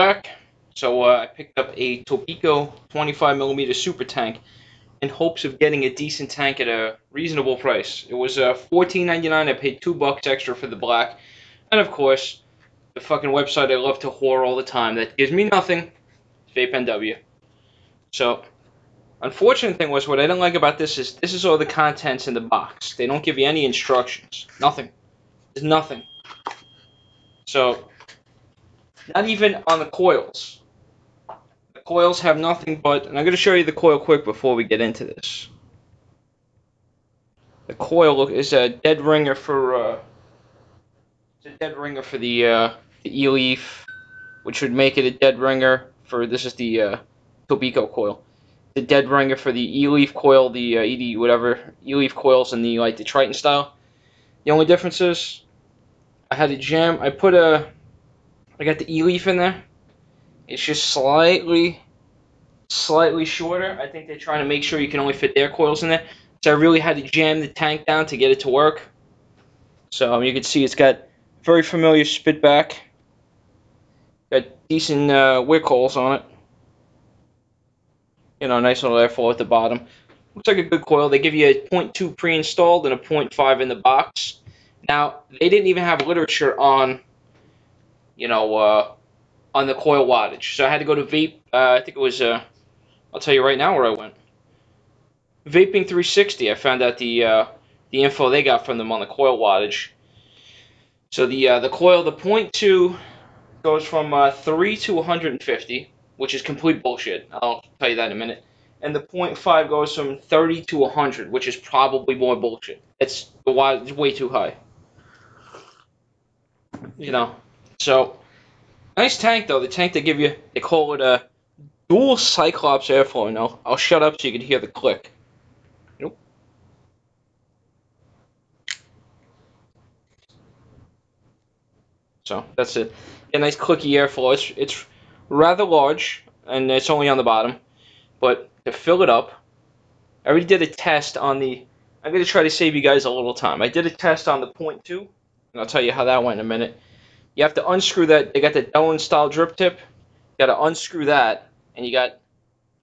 back. So I picked up a Tobeco 25mm super tank in hopes of getting a decent tank at a reasonable price. It was $14.99. I paid $2 extra for the black, and of course, the fucking website I love to whore all the time that gives me nothing, Vape NW. So, unfortunate thing was, what I didn't like about this is all the contents in the box. They don't give you any instructions. Nothing. There's nothing. So, not even on the coils. The coils have nothing but, and I'm going to show you the coil quick before we get into this. The coil is a dead ringer for the E-leaf, which would make it a dead ringer for, this is the Tobeco coil. The dead ringer for the E-leaf coil, the ED whatever E-leaf coils, and the the Triton style. The only difference is I had to jam. I got the E-leaf in there. It's just slightly shorter. I think they're trying to make sure you can only fit their coils in there. So I really had to jam the tank down to get it to work. So you can see it's got very familiar spit back. Got decent wick holes on it. You know, nice little airflow at the bottom. Looks like a good coil. They give you a 0.2 pre-installed and a 0.5 in the box. Now, they didn't even have literature on, on the coil wattage. So I had to go to Vape. I think it was, I'll tell you right now where I went. Vaping 360. I found out the info they got from them on the coil wattage. So the coil, the 0.2 goes from 3 to 150, which is complete bullshit. I'll tell you that in a minute. And the 0.5 goes from 30 to 100, which is probably more bullshit. The wattage is way too high. So nice tank though. The tank they give you, they call it a dual Cyclops airflow. And I'll shut up so you can hear the click. Nope. So that's it. A nice clicky airflow. It's rather large, and it's only on the bottom. But to fill it up, I already did a test on the. I'm going to try to save you guys a little time. I did a test on the 0.2, and I'll tell you how that went in a minute. You have to unscrew that. They got the Dellen style drip tip. You got to unscrew that, and you got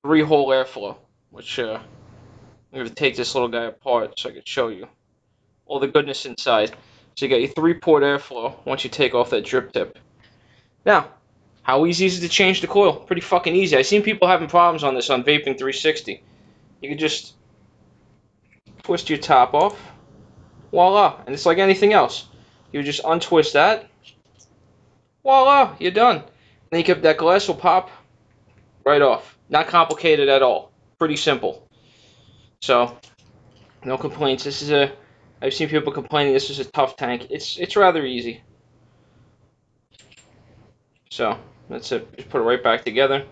3-hole airflow. Which I'm going to take this little guy apart so I can show you all the goodness inside. So you got your 3-port airflow once you take off that drip tip. Now, how easy is it to change the coil? Pretty fucking easy. I've seen people having problems on this on Vaping 360. You can just twist your top off. Voila. And it's like anything else. You just untwist that. Voila. You're done. Then you keep that glass will pop right off. Not complicated at all. Pretty simple. So, no complaints. I've seen people complaining this is a tough tank. It's rather easy. So, that's it. Just put it right back together.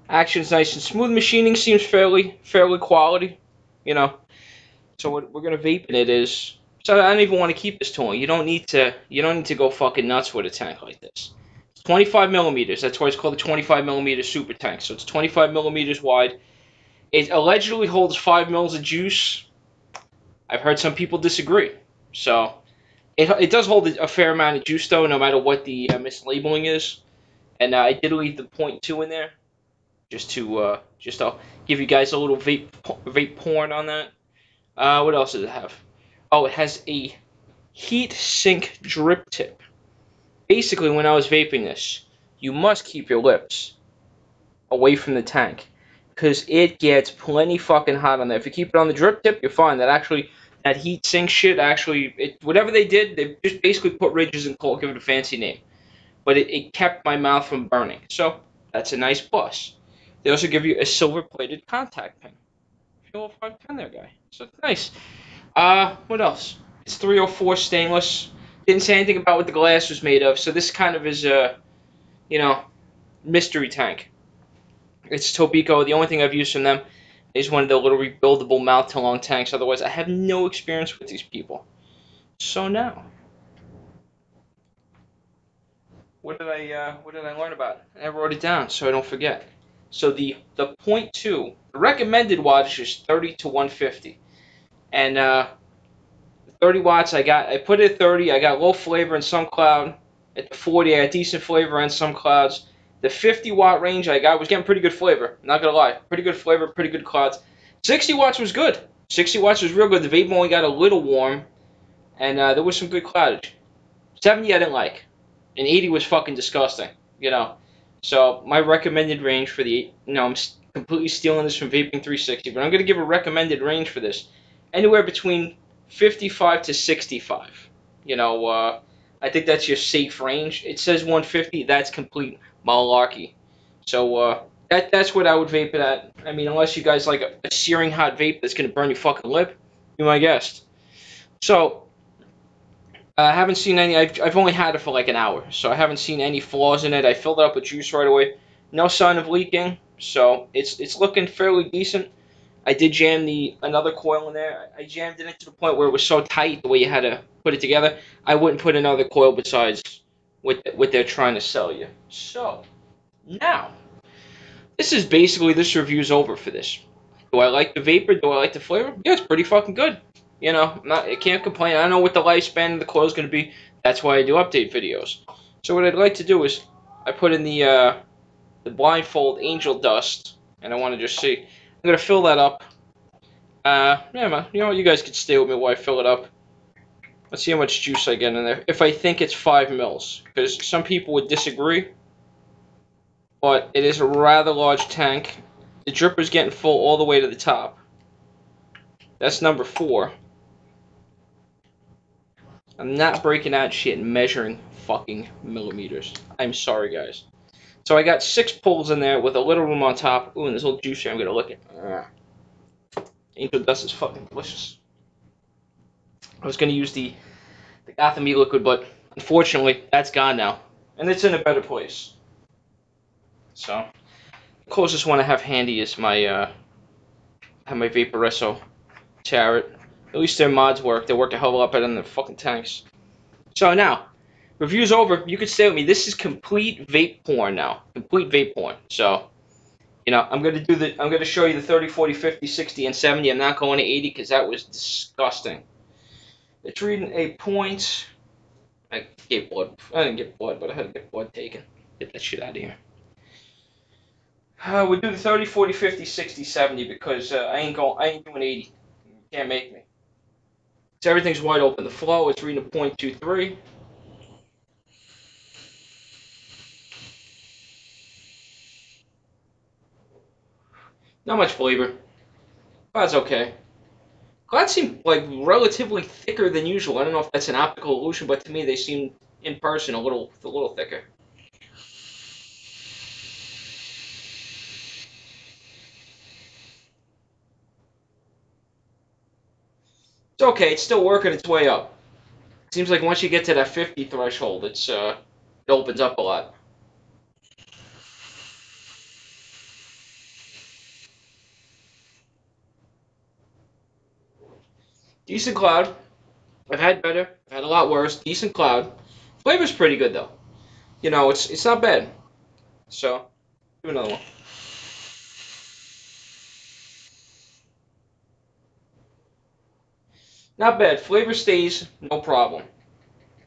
Action's nice and smooth. Machining seems fairly quality. So what we're gonna vape in it is. So I don't even want to keep this tool. You don't need to go fucking nuts with a tank like this. It's 25 millimeters. That's why it's called the 25 millimeter super tank. So it's 25 millimeters wide. It allegedly holds 5 mils of juice. I've heard some people disagree. So it does hold a fair amount of juice though, no matter what the mislabeling is. And I did leave the 0.2 in there, just I'll give you guys a little vape porn on that. What else does it have? Oh, it has a heat sink drip tip. Basically, when I was vaping this, you must keep your lips away from the tank, because it gets plenty fucking hot on there. If you keep it on the drip tip, you're fine. That heat sink shit whatever they did, they just basically put ridges and coal, give it a fancy name. But it kept my mouth from burning. So that's a nice plus. They also give you a silver-plated contact pen. Feel a pen there, guy. So it's nice. What else? It's 304 stainless. Didn't say anything about what the glass was made of. So this kind of is a, mystery tank. It's Tobeco. The only thing I've used from them is one of the little rebuildable mouth-to-lung tanks. Otherwise, I have no experience with these people. So now, what did I learn about? I wrote it down so I don't forget. So the 0.2, the recommended wattage is 30 to 150, and 30 watts I put it at 30. I got low flavor in some cloud. At the 40, I got decent flavor in some clouds, The 50-watt range I got was getting pretty good flavor. Not gonna lie, pretty good flavor, pretty good clouds. 60 watts was good. 60 watts was real good. The vape only got a little warm, and there was some good cloudage. 70 I didn't like, and 80 was fucking disgusting. You know, so my recommended range for the, I'm completely stealing this from Vaping 360, but I'm gonna give a recommended range for this, anywhere between 55 to 65. I think that's your safe range. It says 150. That's complete malarkey. So that's what I would vape it at. I mean, unless you guys like a searing hot vape that's gonna burn your fucking lip, be my guest. So I haven't seen any. I've only had it for like an hour, so I haven't seen any flaws in it. I filled it up with juice right away. No sign of leaking, so it's looking fairly decent. I did jam another coil in there. I jammed it into the point where it was so tight the way you had to put it together. I wouldn't put another coil besides what they're trying to sell you. So now this review's over for this. Do I like the vapor? Do I like the flavor? Yeah, it's pretty fucking good. I can't complain. I don't know what the lifespan of the coil is going to be. That's why I do update videos. So what I'd like to do is I put in the blindfold angel dust, and I want to just see. I'm going to fill that up. Yeah, man. You know what? You guys can stay with me while I fill it up. Let's see how much juice I get in there. If I think it's 5 mils, because some people would disagree, but it is a rather large tank. The dripper's getting full all the way to the top. That's number 4. I'm not breaking out shit and measuring fucking millimeters. I'm sorry, guys. So I got 6 pulls in there with a little room on top. Ooh, and this little juice here I'm gonna lick it. Angel dust is fucking delicious. I was gonna use the Gotham Meat liquid, but unfortunately that's gone now, and it's in a better place. So the closest one I have handy is my Vaporesso Chariot. At least their mods work. They work a hell of a lot better than the fucking tanks. So now, review's over. You can stay with me. This is complete vape porn now. Complete vape porn. So, I'm gonna show you the 30, 40, 50, 60, and 70. I'm not going to 80 because that was disgusting. It's reading a point. I gave blood. I didn't get blood, but I had to get blood taken. Get that shit out of here. We'll do the 30, 40, 50, 60, 70 because I ain't doing 80. You can't make me. So everything's wide open. The flow is reading a 0.23. Not much flavor. That's okay. Clouds seem like relatively thicker than usual. I don't know if that's an optical illusion, but to me they seem in person a little thicker. It's okay. It's still working its way up. Seems like once you get to that 50 threshold, it opens up a lot. Decent cloud. I've had better. I've had a lot worse. Decent cloud. Flavor's pretty good though. It's not bad. So, do another one. Not bad. Flavor stays, no problem.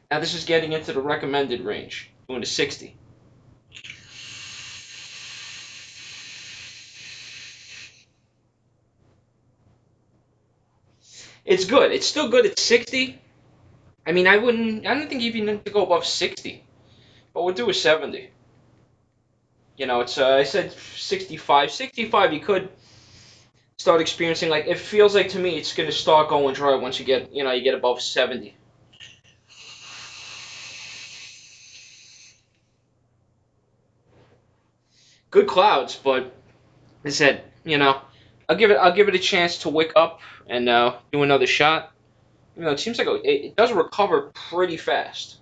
Now this is getting into the recommended range. Going to 60. It's good. It's still good at 60. I mean, I don't think you even need to go above 60. But we'll do a 70. I said 65. 65, you could start experiencing, like, it feels like to me it's going to start going dry once you get above 70. Good clouds, but I said, I'll give it a chance to wake up and do another shot. It seems like it does recover pretty fast.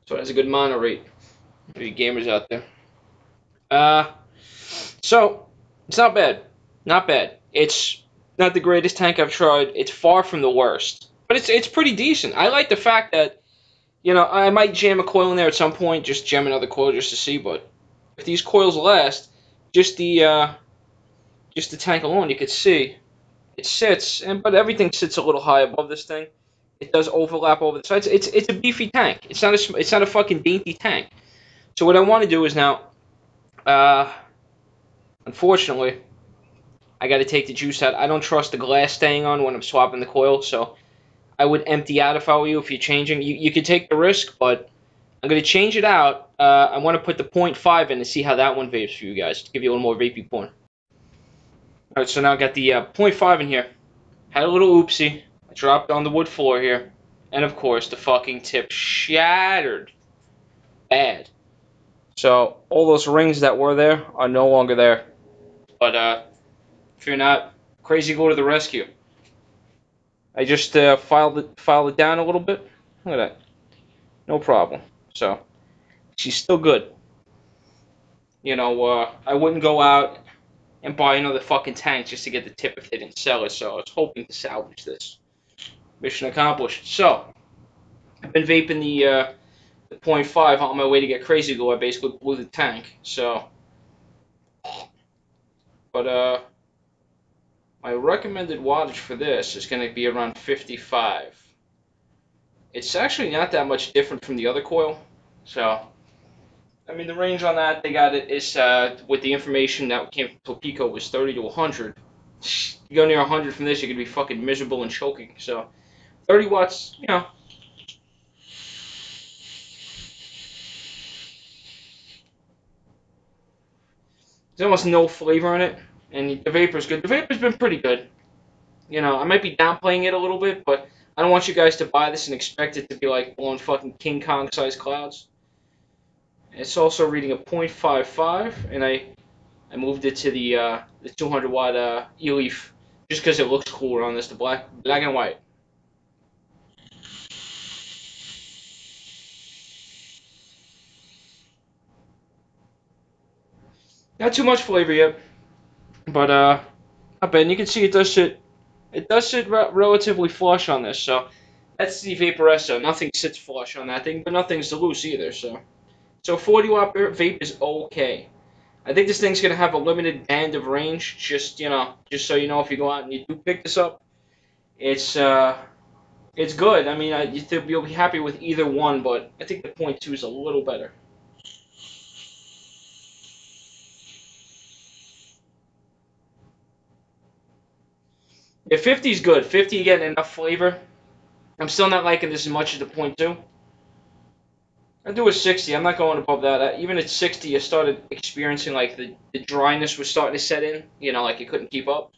So it has a good mono rate. For you gamers out there. So it's not bad. Not bad. It's not the greatest tank I've tried. It's far from the worst. But it's pretty decent. I like the fact that, I might jam a coil in there at some point, just jam another coil just to see, but if these coils last, just the tank alone, you could see it sits, but everything sits a little high above this thing. It does overlap over the sides. It's a beefy tank. It's not a fucking dainty tank. So what I want to do is now, uh, unfortunately, I got to take the juice out. I don't trust the glass staying on when I'm swapping the coil, so I would empty out if I were you. If you're changing, you could take the risk, but I'm going to change it out. I want to put the .5 in to see how that one vapes for you guys, to give you a little more vapey porn. Alright, so now I got the .5 in here. Had a little oopsie. I dropped on the wood floor here. And of course, the fucking tip shattered. Bad. So, all those rings that were there are no longer there. But, if you're not crazy, go to the rescue. I just filed it down a little bit. Look at that. No problem. So, she's still good. You know, I wouldn't go out and buy another fucking tank just to get the tip if they didn't sell it. So, I was hoping to salvage this. Mission accomplished. So, I've been vaping the .5 on my way to get crazy glue. I basically blew the tank. So, but my recommended wattage for this is going to be around 55. It's actually not that much different from the other coil. So, I mean, the range on that, they got it is, with the information that came from Tobeco, was 30 to 100. You go near 100 from this, you're going to be fucking miserable and choking. So, 30 watts, you know. There's almost no flavor in it, and the vapor's good. The vapor's been pretty good. You know, I might be downplaying it a little bit, but I don't want you guys to buy this and expect it to be like blowing fucking King Kong sized clouds. It's also reading a .55, and I moved it to the 200 watt E-Leaf just because it looks cooler on this, the black and white. Not too much flavor yet, but not bad. And you can see it does sit relatively flush on this, so that's the Vaporesso. Nothing sits flush on that thing, but nothing's loose either, so 40 watt vape is okay. I think this thing's gonna have a limited band of range. Just just so you know, if you go out and you do pick this up, it's good. I mean, you'll be happy with either one, but I think the .2 is a little better. Yeah, 50 is good. 50, you get enough flavor. I'm still not liking this as much as the .2. I do a 60. I'm not going above that. Even at 60, I started experiencing like the dryness was starting to set in. You know, like it couldn't keep up.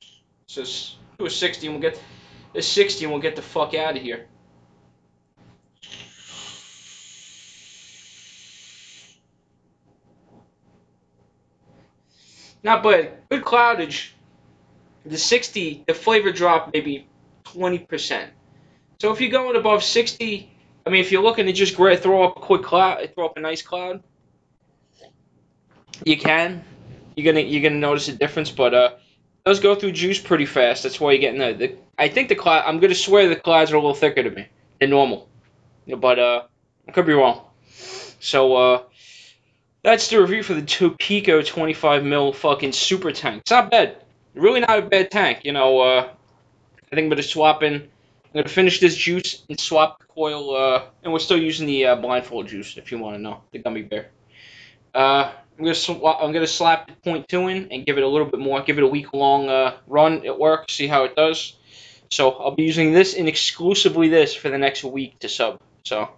So do a 60, and we'll get this 60, and we'll get the fuck out of here. Not bad. Good cloudage. The 60, the flavor drop maybe 20%. So if you're going above 60, I mean, if you're looking to just throw up a quick cloud, throw up a nice cloud, you can. You're gonna notice a difference, but it does go through juice pretty fast. That's why you're getting the I think the cloud. I'm gonna swear the clouds are a little thicker to me than normal, but I could be wrong. So that's the review for the Tobeco 25 mil fucking super tank. It's not bad. Really not a bad tank. You know, I think I'm gonna swap in. I'm gonna finish this juice and swap the coil. And we're still using the blindfold juice if you want to know, the gummy bear. I'm gonna slap the .2 in and give it a little bit more. Give it a week-long run at work. See how it does. So I'll be using this and exclusively this for the next week to sub. So.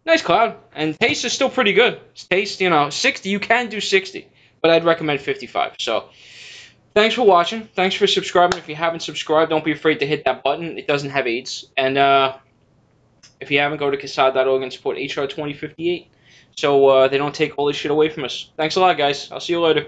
Nice cloud, and taste is still pretty good. Taste, 60, you can do 60, but I'd recommend 55. So, thanks for watching. Thanks for subscribing. If you haven't subscribed, don't be afraid to hit that button. It doesn't have AIDS. And if you haven't, go to CASAD.org and support HR 2058 so they don't take all this shit away from us. Thanks a lot, guys. I'll see you later.